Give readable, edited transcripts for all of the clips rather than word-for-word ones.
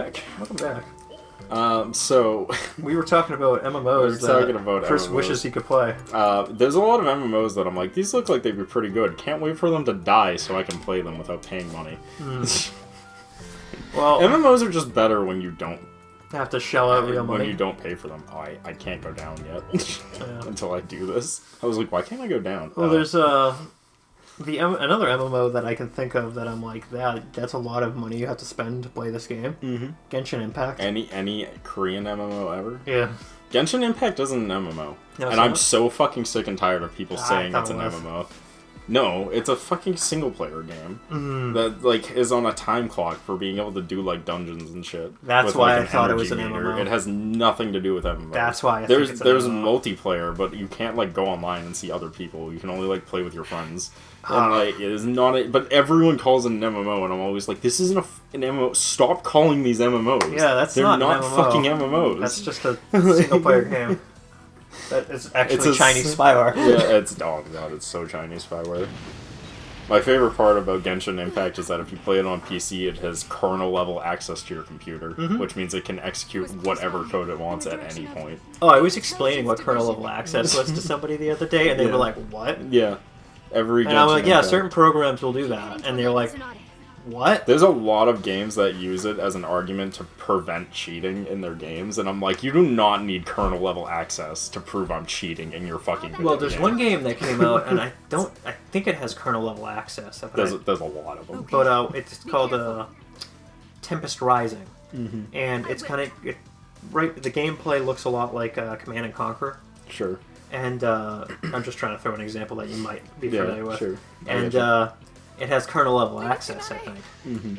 back. Welcome back. So we were talking about MMOs Chris MMOs. wishes he could play. There's a lot of MMOs that I'm like, these look like they'd be pretty good. Can't wait for them to die so I can play them without paying money. Well, MMOs are just better when you don't have to shell out real money. When you don't pay for them. Oh, I can't go down yet until I do this. I was like, why can't I go down? Well, there's another MMO that I can think of that I'm like, that's a lot of money you have to spend to play this game. Mm-hmm. Genshin Impact. Any Korean MMO ever? Yeah. Genshin Impact isn't an MMO. No, and I'm so fucking sick and tired of people saying it's an was. MMO. No, it's a fucking single-player game that, like, is on a time clock for being able to do, like, dungeons and shit. That's why I thought it was an meter. MMO. It has nothing to do with MMO. That's why I think it's There's an MMO. multiplayer, but you can't, like, go online and see other people. You can only, like, play with your friends. And, like, it is not a... But everyone calls it an MMO, and I'm always like, this isn't an MMO. Stop calling these MMOs. Yeah, that's They're not not an MMO. fucking MMOs. That's just a single-player game. That is actually Chinese spyware. Yeah, oh god, it's so Chinese spyware. My favorite part about Genshin Impact is that if you play it on PC, it has kernel-level access to your computer, which means it can execute whatever code it wants at any point. Oh, I was explaining what kernel-level access was to somebody the other day, and they were like, what? Yeah. And I'm like, yeah, certain programs will do that. And they're like, what? There's a lot of games that use it as an argument to prevent cheating in their games, and I'm like, you do not need kernel-level access to prove I'm cheating in your fucking video Well, there's game. one game that came out, and I think it has kernel-level access. There's a lot of them. But it's called Tempest Rising. And it's kind of... the gameplay looks a lot like Command and Conquer. Sure. And I'm just trying to throw an example that you might be familiar with. Sure. And it has kernel-level access, I think.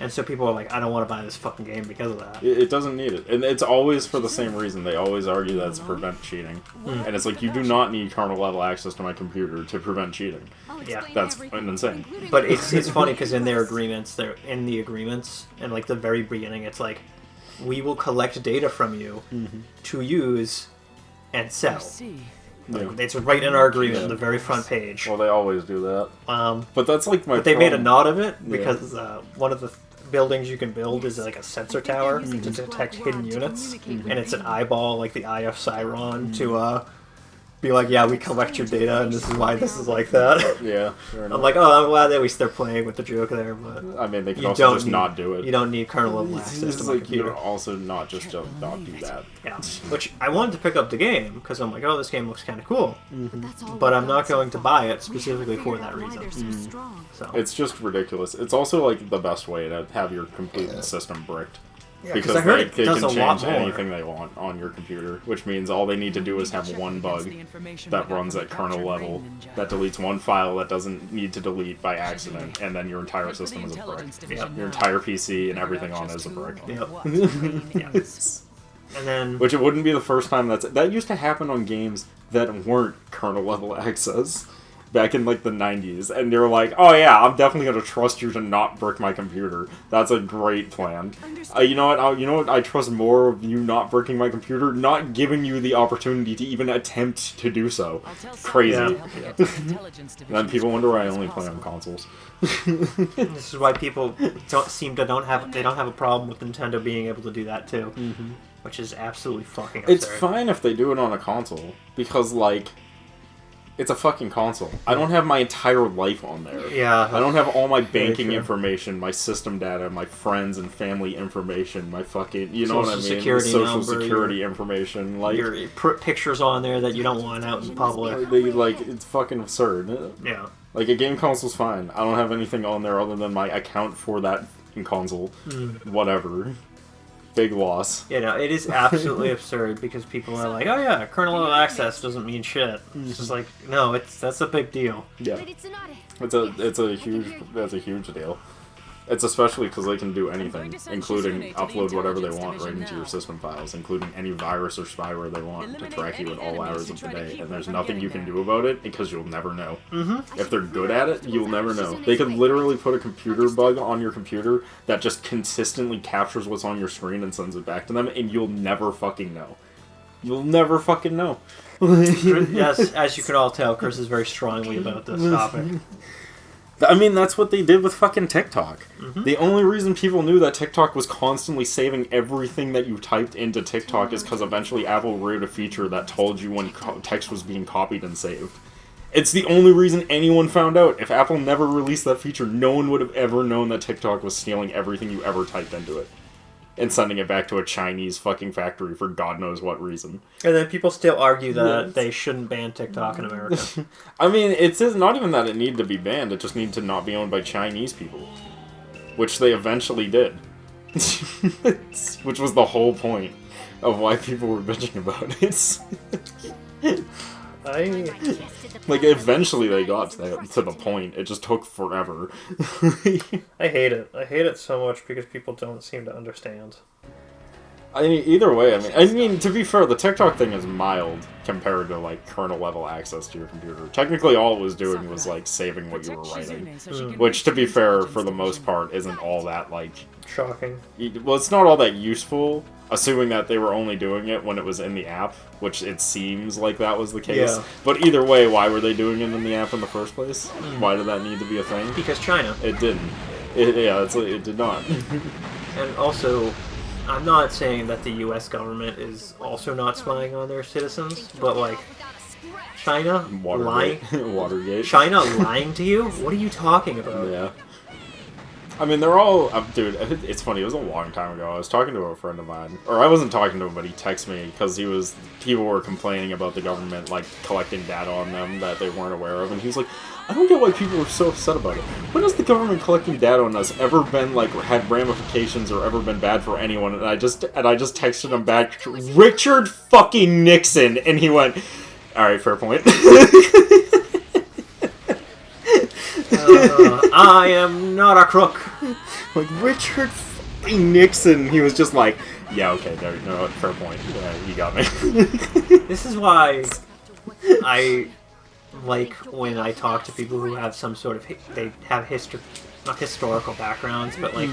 And so people are like, I don't want to buy this fucking game because of that. It doesn't need it. And it's always for the same reason. They always argue that it's to prevent cheating. And it's like, you do not need kernel-level access to my computer to prevent cheating. Yeah. That's insane. But it's funny because in their agreements, and like the very beginning, it's like, we will collect data from you to use and sell. Like, it's right in our agreement, the very front page. Well, they always do that. But that's like my. But they made a nod of it because one of the buildings you can build is like a sensor tower to detect hidden units, and it's an eyeball, like the Eye of Sauron, to be like, yeah, we collect your data, and this is why this is like that. Yeah, fair enough. I'm like, oh, I'm glad that they're playing with the joke there, but I mean, they can also just not do it. You don't need kernel-level access to my computer. You also not do that. Yeah, which I wanted to pick up the game because I'm like, oh, this game looks kind of cool, but I'm not going to buy it specifically for that reason. So it's just ridiculous. It's also like the best way to have your complete system bricked. Yeah, because I heard they it does can a lot change more. anything they want on your computer, which means all they need to do is have one bug that runs at kernel level, that deletes one file that doesn't need to delete by accident, and then your entire system is a brick. Yep. Your entire PC and everything on it is a brick. Yep. And then, which it wouldn't be the first time that used to happen on games that weren't kernel level access. Back in like the 90s, and they were like, oh yeah, I'm definitely going to trust you to not brick my computer. That's a great plan. You know what? I trust more of you not bricking my computer, not giving you the opportunity to even attempt to do so. Crazy. Yeah. Then people wonder why I only play on consoles. This is why people don't have a problem with Nintendo being able to do that too, which is absolutely fucking absurd. It's fine if they do it on a console, because like, it's a fucking console. I don't have my entire life on there. Yeah. I don't have all my banking information, my system data, my friends and family information, my fucking, you know what I mean? Social security information. Like, your pictures on there that you don't want out in public. It's fucking absurd. Yeah. Like, a game console's fine. I don't have anything on there other than my account for that console. Whatever. Big loss. You know, it is absolutely absurd because people are like, oh yeah, kernel level access doesn't mean shit. It's just like, no, that's a big deal. Yeah. It's a huge deal. It's especially because they can do anything, including upload whatever they want right into your system files, including any virus or spyware they want to track you at all hours of the day, and there's nothing you can do about it because you'll never know. If they're good at it, you'll never know. They could literally put a computer bug on your computer that just consistently captures what's on your screen and sends it back to them, and you'll never fucking know. You'll never fucking know. Yes, as you can all tell, Chris is very strongly about this topic. I mean, that's what they did with fucking TikTok. Mm-hmm. The only reason people knew that TikTok was constantly saving everything that you typed into TikTok is because eventually Apple wrote a feature that told you when text was being copied and saved. It's the only reason anyone found out. If Apple never released that feature, no one would have ever known that TikTok was stealing everything you ever typed into it. And sending it back to a Chinese fucking factory for God knows what reason. And then people still argue that they shouldn't ban TikTok in America. I mean, it's not even that it needed to be banned, it just needed to not be owned by Chinese people. Which they eventually did. Which was the whole point of why people were bitching about it. Like, eventually they got to the point. It just took forever. I hate it. I hate it so much because people don't seem to understand. I mean, either way, I mean, to be fair, the TikTok thing is mild compared to, like, kernel-level access to your computer. Technically, all it was doing was, like, saving what you were writing. Which, to be fair, for the most part, isn't all that, like... Shocking. Well, it's not all that useful, assuming that they were only doing it when it was in the app, which it seems like that was the case. Yeah. But either way, why were they doing it in the app in the first place? Why did that need to be a thing? Because China. It didn't. It did not. And also... I'm not saying that the U.S. government is also not spying on their citizens, but, like, China lying... Watergate. China lying to you? What are you talking about? Yeah. I mean, they're all... dude, it's funny, it was a long time ago. I was talking to a friend of mine. Or I wasn't talking to him, but he texted me, because people were complaining about the government, like, collecting data on them that they weren't aware of, and he was like, I don't get why people are so upset about it. When has the government collecting data on us ever been, like, had ramifications or ever been bad for anyone? And I just texted him back, Richard fucking Nixon! And he went, alright, fair point. I am not a crook. Like, Richard fucking Nixon! He was just like, yeah, okay, no, fair point. Yeah, you got me. This is why I... like when I talk to people who have some sort of they have not historical backgrounds, but like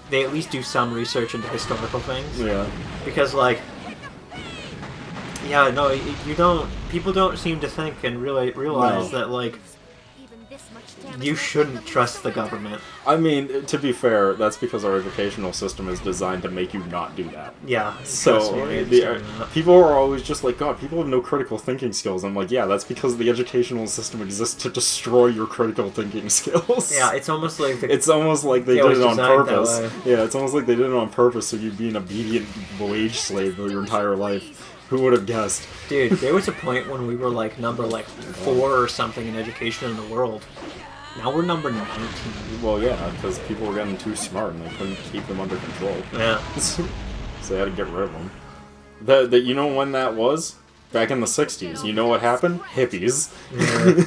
they at least do some research into historical things. Yeah. Because like, yeah, no, people don't seem to think and really realize that like you shouldn't trust the government. I mean, to be fair, that's because our educational system is designed to make you not do that. Yeah. So, people are always just like, God, people have no critical thinking skills. I'm like, yeah, that's because the educational system exists to destroy your critical thinking skills. Yeah, it's almost like they did it on purpose. Yeah, it's almost like they did it on purpose so you'd be an obedient wage slave for your entire life. Who would have guessed? Dude, there was a point when we were like number 4 or something in education in the world. Now we're number 19. Well, yeah, because people were getting too smart and they couldn't keep them under control. Yeah. So they had to get rid of them. You know when that was? Back in the 60s. You know what happened? Hippies. Yeah.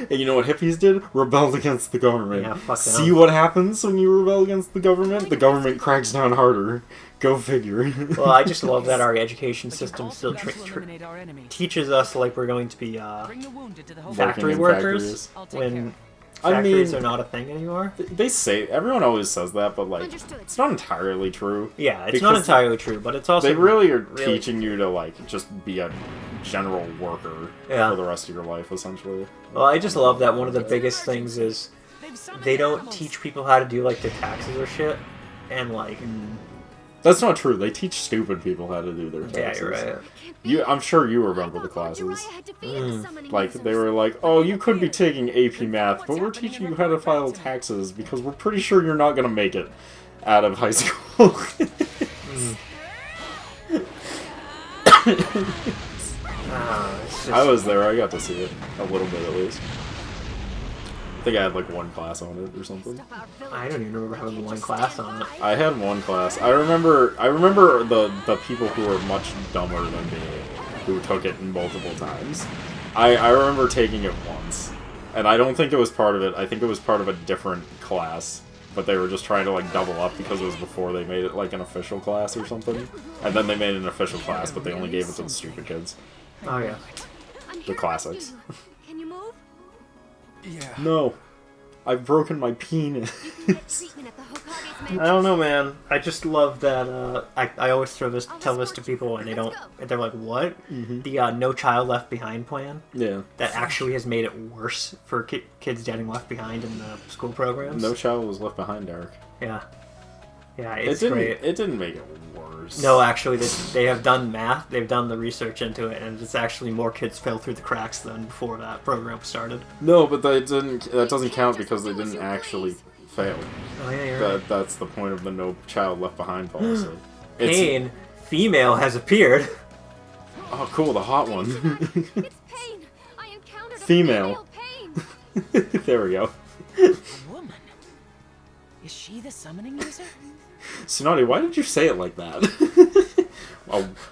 And you know what hippies did? Rebelled against the government. Yeah, fuck them. See what happens when you rebel against the government? The government cracks down harder. Go figure. Well, I just love that our education system still teaches us like we're going to be factory workers when factories are not a thing anymore. They say, everyone always says that, but like, it's not entirely true. Yeah, it's not entirely true, but it's also... They really are teaching you to like, just be a general worker for the rest of your life, essentially. Well, I just love that one of the biggest things is they don't teach people how to do like their taxes or shit, and like... That's not true. They teach stupid people how to do their taxes. Yeah, you're right. I'm sure you remember the classes. Like, they were like, oh, you could be taking AP Math, but we're teaching you how to file taxes because we're pretty sure you're not going to make it out of high school. I was there. I got to see it. A little bit, at least. I think I had like one class on it or something. I don't even remember having one class on it. I had one class. I remember the people who were much dumber than me who took it multiple times. I remember taking it once. And I don't think it was part of it. I think it was part of a different class. But they were just trying to like double up because it was before they made it like an official class or something. And then they made an official class, but they only gave it to the stupid kids. Oh yeah. The classics. Can you move? Yeah. No. I've broken my penis. Treatment at the Hokage I don't know, man. I just love that. I always tell this to people, and they're like, "What?" Mm-hmm. The No Child Left Behind plan. Yeah. That actually has made it worse for kids getting left behind in the school programs. No child was left behind, Derek. Yeah. Yeah, it's great. It didn't make it worse. No, actually, they have done math. They've done the research into it, and it's actually more kids fell through the cracks than before that program started. No, but that doesn't count because they didn't actually fail. Oh yeah, you're right. That's the point of the No Child Left Behind policy. Pain, female has appeared. Oh, cool, the hot one. It's Pain. I encountered a Female. Pain. There we go. A woman? Is she the summoning user? Tsunade, why did you say it like that?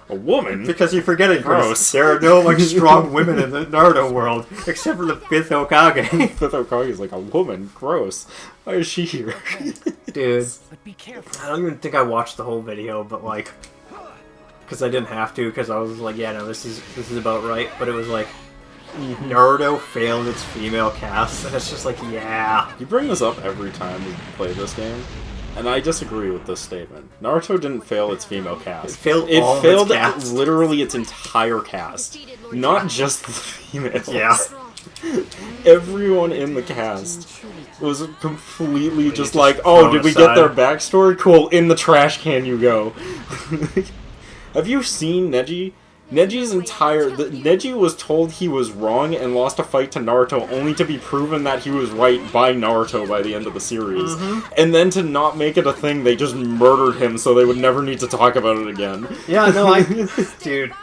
a woman? Because you're forgetting, Gross. there are no strong women in the Naruto world except for the 5th Hokage. Fifth Hokage is like a woman. Gross. Why is she here? Dude, But be careful. I don't even think I watched the whole video, but because I didn't have to, because I was like, yeah, no, this is about right. But it was like, Naruto failed its female cast, and it's just like, yeah. You bring this up every time we play this game, and I disagree with this statement. Naruto didn't fail its female cast. It failed all of its cast. Literally its entire cast. Not just the females. Yeah. Everyone in the cast was completely just like, just oh, thrown did we get their aside. backstory? Cool, in the trash can you go. Have you seen Neji? Neji was told he was wrong and lost a fight to Naruto only to be proven that he was right by Naruto by the end of the series. And then to not make it a thing, they just murdered him so they would never need to talk about it again. Yeah, no, dude,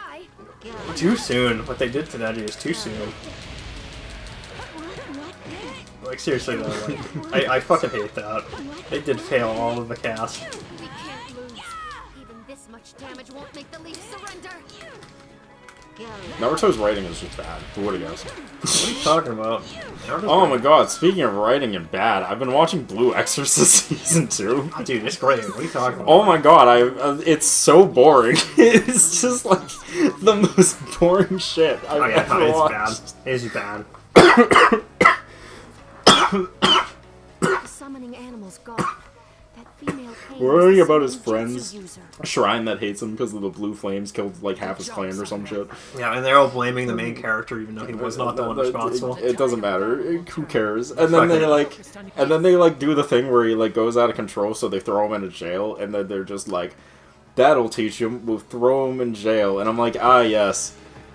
too soon. What they did to Neji is too soon. Like, seriously though, I fucking hate that. They did fail all of the cast. We can't lose. Even this much damage won't make the Leaf surrender. Naruto's writing is just bad. Who would have guessed? What are you talking about? Oh my god, speaking of writing and bad, I've been watching Blue Exorcist Season 2. Dude, it's great. What are you talking about? Oh my god, it's so boring. It's just like the most boring shit I've ever it's watched. bad. It is bad. The summoning animal's gone. That female Pain We're was learning the about his summoning friends. jutsu user. A shrine that hates him because of the blue flames killed like half his clan or some shit. Yeah, and they're all blaming the main character even though he was not the one responsible. It doesn't matter. Who cares? And then they do the thing where he like goes out of control, so they throw him into jail, and then they're just like, "That'll teach him. We'll throw him in jail." And I'm like, ah, yes.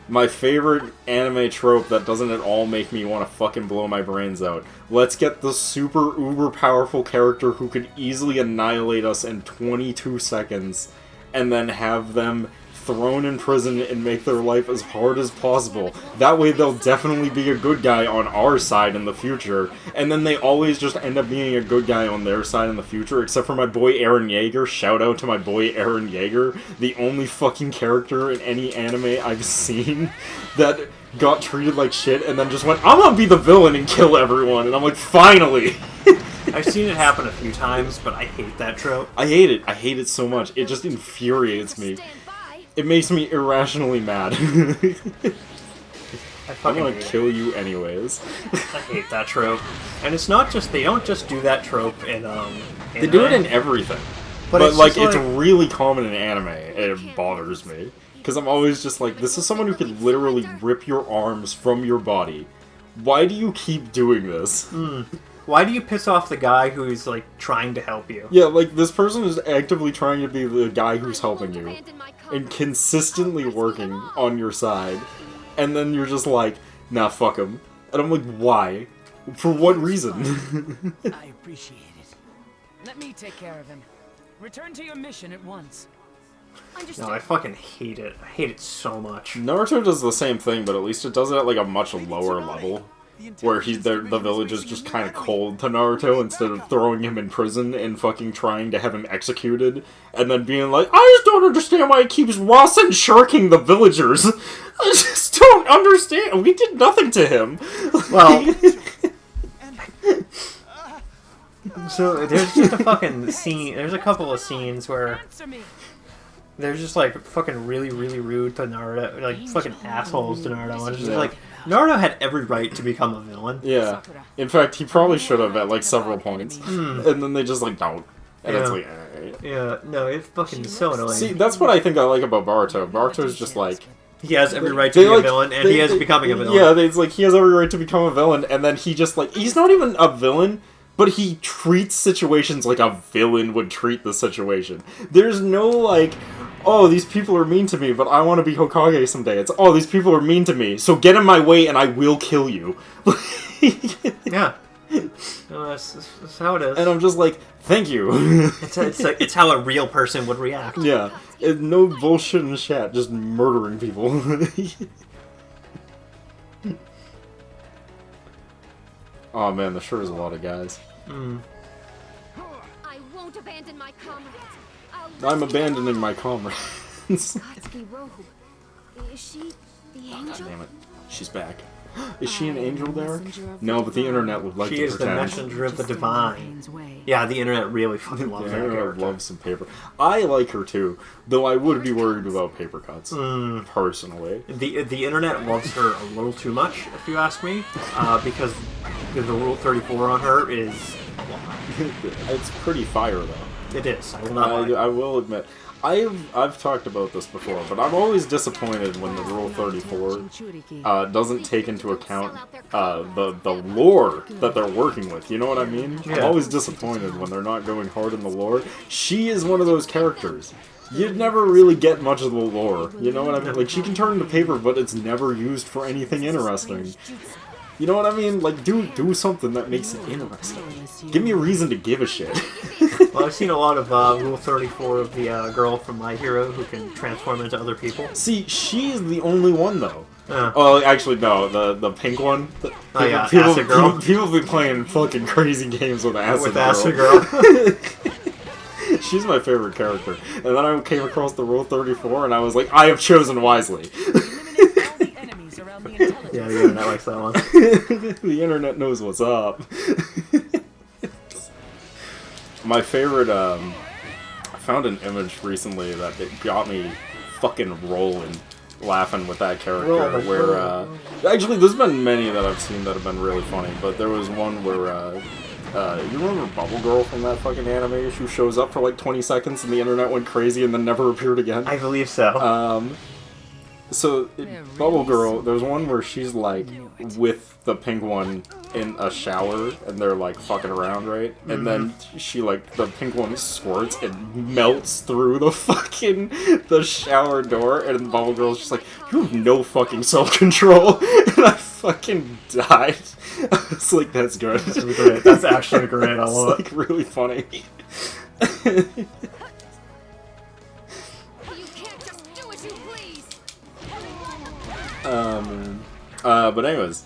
My favorite anime trope that doesn't at all make me want to fucking blow my brains out. Let's get the super uber powerful character who could easily annihilate us in 22 seconds, and then have them thrown in prison and make their life as hard as possible. That way they'll definitely be a good guy on our side in the future, and then they always just end up being a good guy on their side in the future, except for my boy Eren Yeager. Shout out to my boy Eren Yeager, the only fucking character in any anime I've seen that got treated like shit and then just went, I'm gonna be the villain and kill everyone, and I'm like, finally! I've seen it happen a few times, but I hate that trope. I hate it. I hate it so much. It just infuriates me. Stand by. It makes me irrationally mad. I I'm fucking gonna hate it. kill you anyways. I hate that trope. And it's not just, they don't just do that trope in, They do it in everything. But it's like, just it's really common in anime, and it bothers me. Because I'm always just like, this is someone who could literally rip your arms from your body. Why do you keep doing this? Why do you piss off the guy who's, like, trying to help you? Yeah, like, this person is actively trying to be the guy who's I won't helping you. abandon my And confidence. consistently working on your side. And then you're just like, nah, fuck him. And I'm like, why? For what reason? I appreciate it. Let me take care of him. Return to your mission at once. Understood. No, I fucking hate it. I hate it so much. Naruto does the same thing, but at least it does it at like a much lower level. Where the village is just kind of cold to Naruto instead of throwing him in prison and fucking trying to have him executed. And then being like, I just don't understand why he keeps Rasen sharking the villagers. I just don't understand. We did nothing to him. Well, so there's just a fucking scene, there's a couple of scenes where Answer me. they're just like fucking really, really rude to Naruto, like fucking assholes to Naruto. And it's just Yeah. like, Naruto had every right to become a villain. Yeah. In fact, he probably should have at like several points. And then they just like, don't. And it's like, alright. Yeah, no, it's fucking so annoying. See, that's what I think I like about Baruto. Baruto's just like... He has every right to be a villain, and he is becoming a villain. Yeah, it's like, he has every right to become a villain, and then he just, like... He's not even a villain, but he treats situations like a villain would treat the situation. There's no, like... Oh, these people are mean to me, but I want to be Hokage someday. It's, oh, these people are mean to me, so get in my way and I will kill you. Yeah. No, that's how it is. And I'm just like, thank you. It's how a real person would react. Yeah. No bullshit and chat, just murdering people. Oh man, there sure is a lot of guys. I won't abandon my comrades. I'm abandoning my comrades. Katsuki Rohu. Is she the angel? Damn it. She's back. Is she an angel there? No, but the internet would like she to is pretend. the messenger of the divine. Yeah, the internet really fucking loves The that internet character. loves some paper. I like her too, though I would be worried about paper cuts, personally. The internet loves her a little too much, if you ask me, because the Rule 34 on her is... It's pretty fire, though. It is. I will not lie. I will admit. I've talked about this before, but I'm always disappointed when the Rule 34 doesn't take into account the lore that they're working with. You know what I mean? Yeah. I'm always disappointed when they're not going hard in the lore. She is one of those characters. You'd never really get much of the lore. You know what I mean? Like, she can turn into paper, but it's never used for anything interesting. You know what I mean? Like, do something that makes it interesting. Give me a reason to give a shit. Well, I've seen a lot of Rule 34 of the girl from My Hero who can transform into other people. See, she's the only one, though. Yeah. Oh, actually, no. The pink one. Acid Girl. People be playing fucking crazy games with Acid Girl. She's my favorite character. And then I came across the Rule 34, and I was like, I have chosen wisely. Yeah, the internet likes that one. The internet knows what's up. My favorite, I found an image recently that it got me fucking rolling, laughing with that character, where, actually, there's been many that I've seen that have been really funny, but there was one where, you remember Bubble Girl from that fucking anime? She shows up for like 20 seconds and the internet went crazy and then never appeared again. I believe so. So, Bubble Girl, there's one where she's, like, with the pink one in a shower, and they're, like, fucking around, right? And then she, like, the pink one squirts and melts through the shower door, and Bubble Girl's just like, you have no fucking self-control. And I fucking died. I was like, that's good. That's great. That's actually great. I love it. It's, like, really funny. But anyways,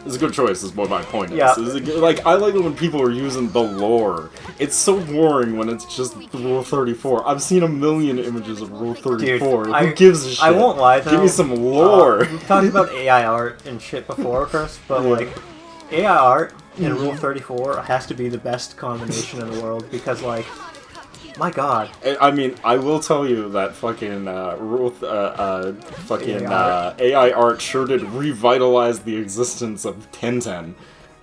it's a good choice, is what my point is. Yeah. Like, I like it when people are using the lore. It's so boring when it's just Rule 34. I've seen a million images of Rule 34. Dude, Who gives a shit? I won't lie, though. Give me some lore. We've talked about AI art and shit before, Chris, but, like, AI art and Rule 34 has to be the best combination in the world, because, like, my god. I mean, I will tell you that fucking AI art sure did revitalize the existence of Tenten.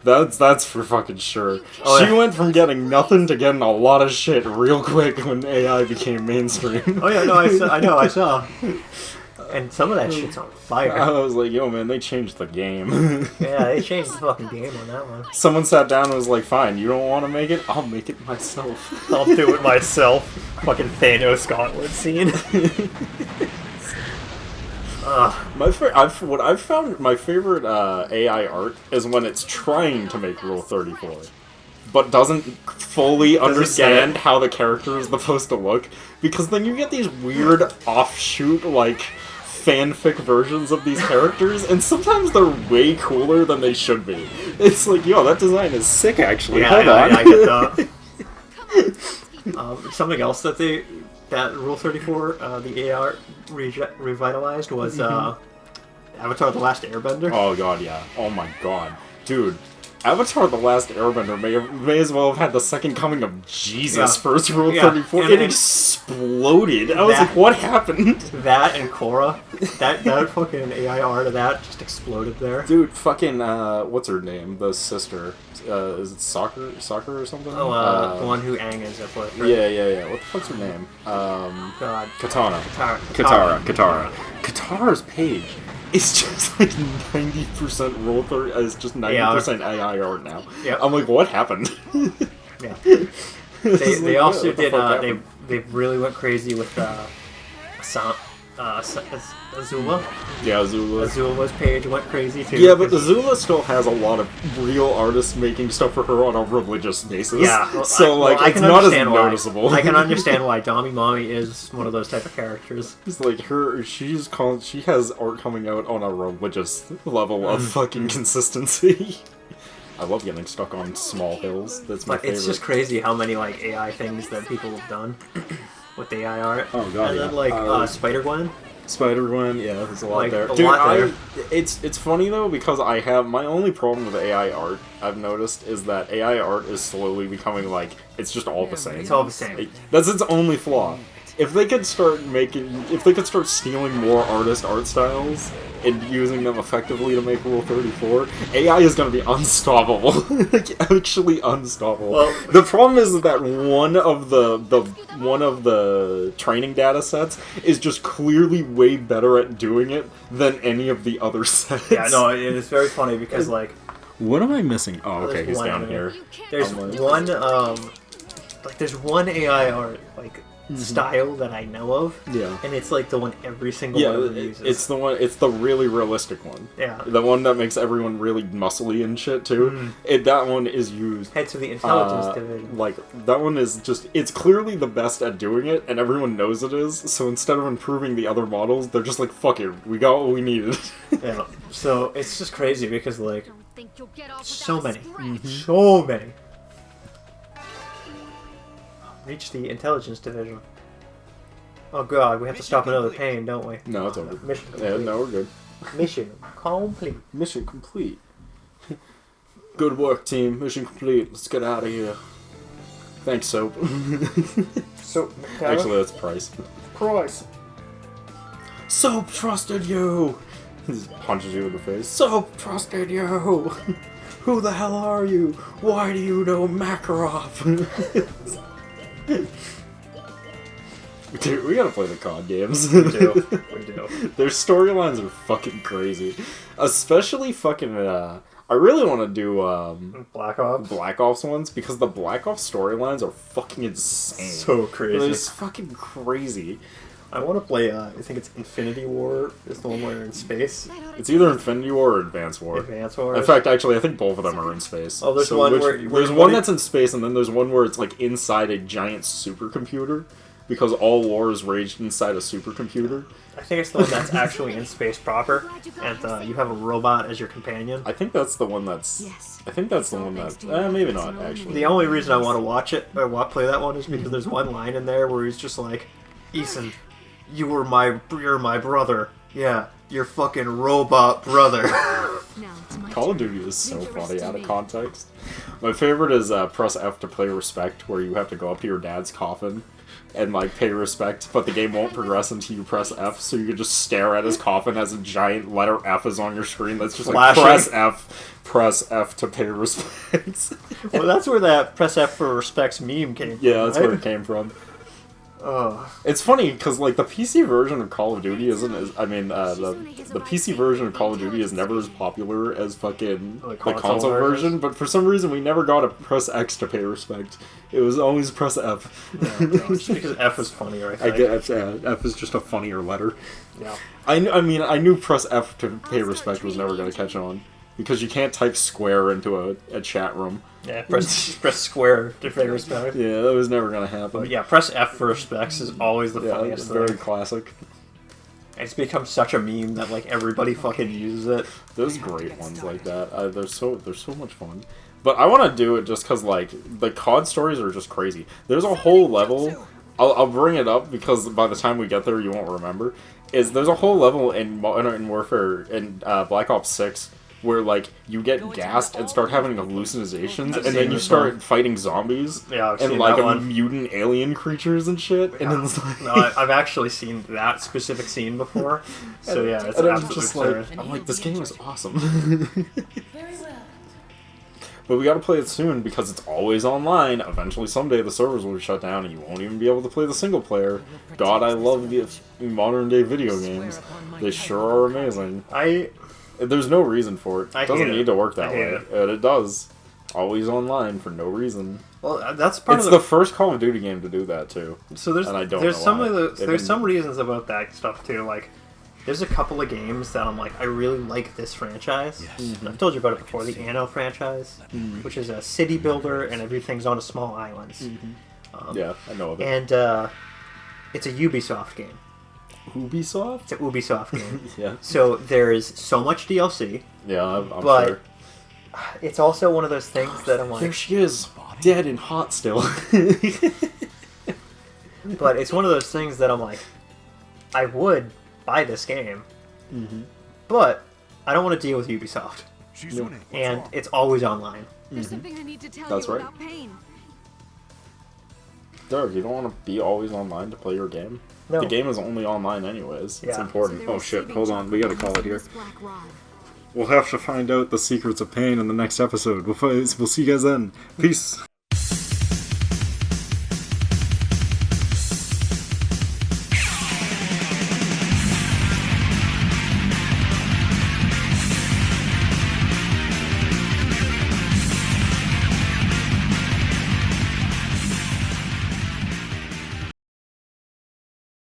That's for fucking sure. Oh, she yeah. went from getting nothing to getting a lot of shit real quick when AI became mainstream. Oh yeah, no, I saw. And some of that shit's on fire. I was like, yo man, they changed the game. Yeah, they changed the fucking game on that one. Someone sat down and was like, fine, you don't want to make it? I'll make it myself. I'll do it myself. Fucking Thanos gauntlet scene. What I've found my favorite AI art is when it's trying to make Rule 34, but doesn't fully understand how the character is supposed to look, because then you get these weird offshoot, like, fanfic versions of these characters, and sometimes they're way cooler than they should be. It's like, yo, that design is sick, actually. Yeah, Hold on. I get that. Something else that Rule 34, the AI art revitalized was Avatar: The Last Airbender. Oh god, yeah. Oh my god. Dude, Avatar: The Last Airbender may as well have had the second coming of Jesus for its Rule Yeah. 34. And It then- exploded. I was That- like, what happened? That and Korra, that fucking AI art of that just exploded there. Dude, fucking, what's her name? The sister. Is it Soccer or something? Oh, the one who Aang ends up with. Right? Yeah. What the fuck's her name? God. Katara. Katara. Katara's page is just like 90% Rule 30. It's just 90% AI art now. Yeah. I'm like, what happened? Yeah. It's They like, also what the did. fuck happened? They really went crazy with Azula. Yeah, Azula. Azula's page went crazy too. Yeah, but Azula still has a lot of real artists making stuff for her on a religious basis. Yeah, well, so I it's can not as understand why. noticeable. I can understand why Dami Mommy is one of those type of characters. It's like she has art coming out on a religious level of fucking consistency. I love getting stuck on small hills. That's my But favorite. it's just crazy how many like AI things that people have done with the AI art. Oh, God, And yeah. then like Spider-Gwen. Spider-Gwen, yeah, there's a lot Like, there. a Dude, lot there. It's funny though because I have my only problem with AI art I've noticed is that AI art is slowly becoming like it's just all the same. It's all the same. That's its only flaw. If they could start stealing more artist art styles and using them effectively to make Rule 34, AI is going to be unstoppable. Like, actually unstoppable. Well- the problem is that one of the training data sets is just clearly way better at doing it than any of the other sets. Yeah, no, it is very funny because like What am I missing? Oh, okay, There's he's one down in here. there's one there's one AI art like style that I know of. Yeah. And it's like the one every single Yeah, one of them uses. it's the one. It's the really realistic one. Yeah. The one that makes everyone really muscly and shit too. That one is used. Head to the intelligence division. Like that one is just. It's clearly the best at doing it, and everyone knows it is. So instead of improving the other models, they're just like, "Fuck it, we got what we needed." Yeah. So it's just crazy because like Don't think you'll get off so without a many. scratch. So many. Reach the intelligence division. Oh god, we have to stop another pain, don't we? No, it's over. Mission complete. Yeah, no, we're good. Mission complete. Mission complete. Good work, team. Mission complete. Let's get out of here. Thanks, Soap. So, Actually, that's Price. Price. Soap trusted you! He just punches you in the face. Soap trusted you! Who the hell are you? Why do you know Makarov? Dude, we gotta play the COD games. We do. We do. Their storylines are fucking crazy. Especially fucking, I really want to do, Black Ops. Black Ops ones, because the Black Ops storylines are fucking insane. So crazy. They're just fucking crazy. I want to play, I think it's Infinity War, is the one where they're in space. It's either Infinity War or Advance War. Advance Wars. In fact, actually, I think both of them are in space. Oh, there's one where- there's one that's in space, and then there's one where it's like inside a giant supercomputer, because all wars raged inside a supercomputer. I think it's the one that's actually in space proper, and you have a robot as your companion. I think that's the one that's. Yes. I think that's the one that. Maybe not actually. The only reason I want to watch it, or play that one, is because there's one line in there where he's just like, Ethan, you're my brother. Yeah, your fucking robot brother. Now it's my Call of turn. Duty is so Leave the rest funny to out of me. context. My favorite is press F to play respect, where you have to go up to your dad's coffin and like pay respect, but the game won't progress until you press F, so you can just stare at his coffin as a giant letter F is on your screen. That's just like Flashing. press F to pay respect. Well, that's where that press F for respects meme came from. Yeah, that's right? where it came from. Oh, It's funny because like the PC version of Call of Duty isn't as the PC version of Call of Duty is never as popular as fucking The the console console versions? version, but for some reason we never got to press X to pay respect. It was always press F. yeah, no, it's because F was funnier, I I think. get F is just a funnier letter. Yeah. I knew press F to pay respect was never going to catch on because you can't type square into a chat room. Yeah, press square to pay respect. Yeah, that was never going to happen. But yeah, press F for respects is always the Yeah, it's funniest very thing. classic. It's become such a meme that like everybody fucking uses it. There's great ones like that. They're so much fun. But I want to do it just because like the COD stories are just crazy. There's a whole level. I'll bring it up because by the time we get there, you won't remember. There's a whole level in Modern Warfare in Black Ops 6 where like you get gassed and start having hallucinations, I've and seen then you this start one. fighting zombies Yeah, I've and seen like that one. mutant alien creatures and shit. And then it's like, No, I've actually seen that specific scene before. So yeah, it's and I'm absolutely just absurd. like, I'm like, this game is awesome. Very well. But we gotta play it soon because it's always online. Eventually, someday, the servers will be shut down and you won't even be able to play the single player. God, I love the modern day video games. They sure are amazing. There's no reason for it. I It doesn't hate need it. to work that I hate way. it. And it does. Always online for no reason. Well, that's part It's of the first Call of Duty game to do that, too. So there's and I don't there's know some why. of the, They've there's been- some reasons about that stuff too. Like, there's a couple of games that I'm like, I really like this franchise. Yes. I've told you about it before. The Anno franchise, which is a city builder and everything's on a small islands. Yeah, I know of it. And it's a Ubisoft game. Ubisoft? It's a Ubisoft game. Yeah. So there's so much DLC, Yeah, I'm but sure. it's also one of those things that I'm There like, she is, dead and hot still. but it's one of those things that I'm like, I would buy this game, but I don't want to deal with Ubisoft, Shizune, and it's always online. There's something I need to tell That's you right. about pain. Derek, you don't want to be always online to play your game? No. The game is only online anyways. It's Yeah. important. So there Oh was shit, saving hold on, we gotta chocolate call it here. this black rod. We'll have to find out the secrets of pain in the next episode. We'll see you guys then. Peace.